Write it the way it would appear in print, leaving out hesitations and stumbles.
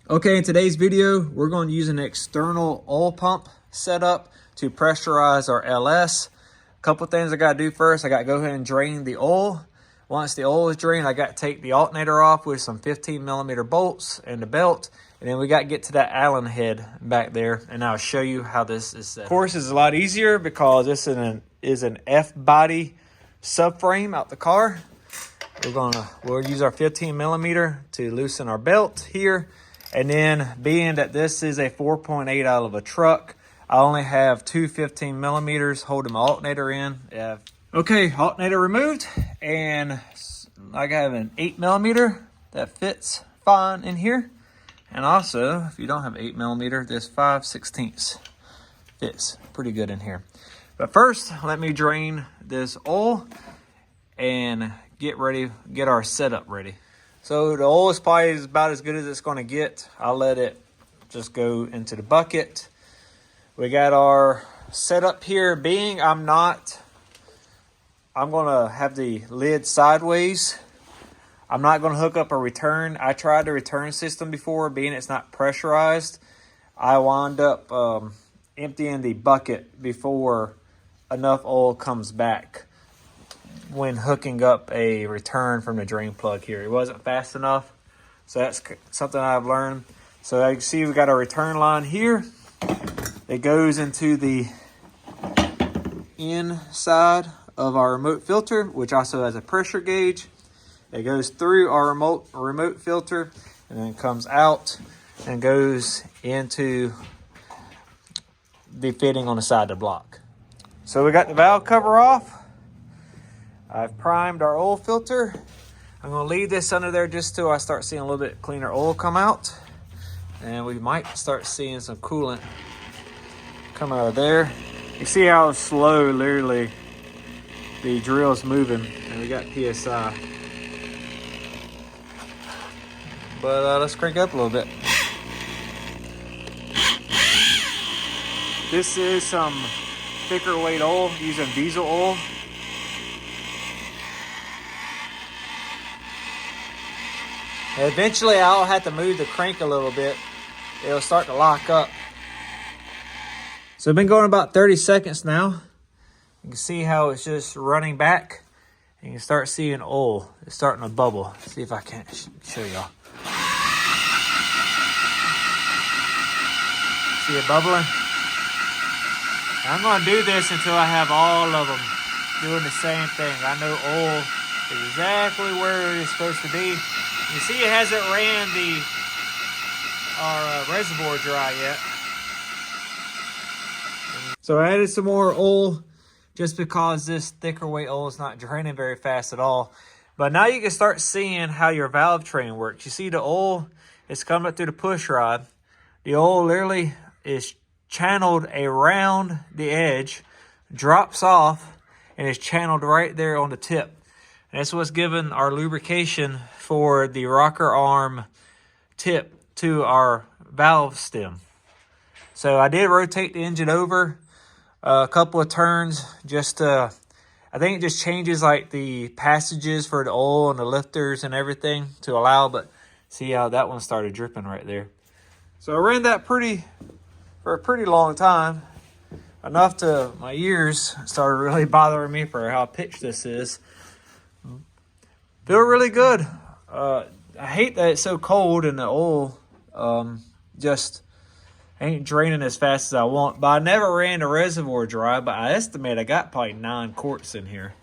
Okay, in today's video, we're going to use an external oil pump setup to pressurize our LS. A couple things I got to do first. I got to go ahead and drain the oil. Once the oil is drained, I got to take the alternator off with some 15mm bolts and the belt. And then we got to get to that Allen head back there, and I'll show you how this is set. Of course, it's a lot easier because this is an F-body subframe out the car. We'll use our 15mm to loosen our belt here. And then being that this is a 4.8 out of a truck, I only have two 15mm holding my alternator in. Okay, alternator removed, and I have an 8mm that fits fine in here. And also, if you don't have 8mm, this 5/16 fits pretty good in here. But first, let me drain this oil and get our setup ready. So the oil is probably about as good as it's going to get. I'll let it just go into the bucket. We got our setup here. Being I'm going to have the lid sideways. I'm not going to hook up a return. I tried the return system before. Being it's not pressurized, I wound up emptying the bucket before enough oil comes back when hooking up a return from the drain plug here. It wasn't fast enough, so that's something I've learned. So as you can see, we got our return line here. It goes into the inside of our remote filter, which also has a pressure gauge. It goes through our remote filter and then comes out and goes into the fitting on the side of the block. So we got the valve cover off. I've primed our oil filter. I'm going to leave this under there just till I start seeing a little bit cleaner oil come out. And we might start seeing some coolant come out of there. You see how slow literally the drill's moving, and we got PSI. But let's crank up a little bit. This is some thicker weight oil using diesel oil. Eventually, I'll have to move the crank a little bit. It'll start to lock up. So I've been going about 30 seconds now. You can see how it's just running back. And you can start seeing oil. It's starting to bubble. Let's see if I can show y'all. See it bubbling? I'm going to do this until I have all of them doing the same thing. I know oil is exactly where it is supposed to be. You see it hasn't ran our reservoir dry yet. So I added some more oil just because this thicker weight oil is not draining very fast at all. But now you can start seeing how your valve train works. You see the oil is coming up through the push rod. The oil literally is channeled around the edge, drops off, and is channeled right there on the tip. And that's what's giving our lubrication for the rocker arm tip to our valve stem. So I did rotate the engine over a couple of turns just to, I think it just changes like the passages for the oil and the lifters and everything to allow, but see how that one started dripping right there. So I ran that for a pretty long time, enough to my ears started really bothering me for how pitched this is. Feel really good. I hate that it's so cold and the oil just ain't draining as fast as I want. But I never ran the reservoir dry, but I estimate I got probably 9 quarts in here.